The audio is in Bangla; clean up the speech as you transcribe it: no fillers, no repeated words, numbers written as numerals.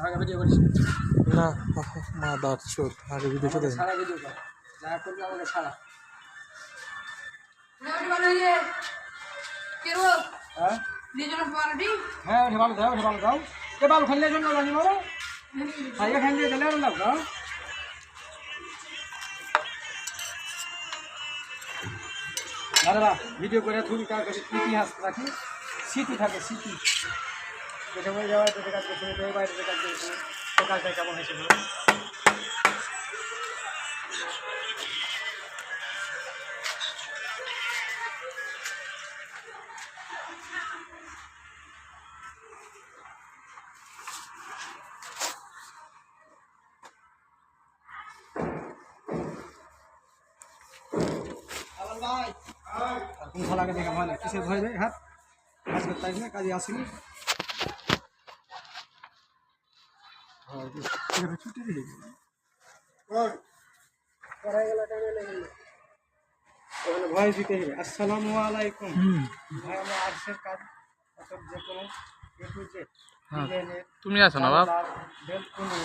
আগে ভিডিও করিস না মা দাঁত চোর আগে ভিডিও করে সারা ভিডিও কর যা করবি আমাকে ছাড়া হ্যাঁ হ্যাঁ ওঠে ভালো দাও ওঠে ভালো দাও এ বাবু খেললে জন্য জানি বলো ভাইয়া খেললে গেলে আর লাভ দাও দাদা ভিডিও করে তুমি কার কাছে ইতিহাস রাখি স্মৃতি থাকে স্মৃতি যেটা হয়ে যাওয়ার যেটা কাজ করছে বাইরে যে কাজ করছে সকালটা কেমন হয়েছিল কোন খেলাকে দেখা ভয় না কিসের ভয় দেয় হাত কাজ করতে আসবে কাজে আসিনি ছুটি দিয়ে ভয় দিতে হবে আসসালামু আলাইকুম ভাই আমার আর্টসের কাজ অসব যে কোনো তুমি আছো না বাপ বেলকুনি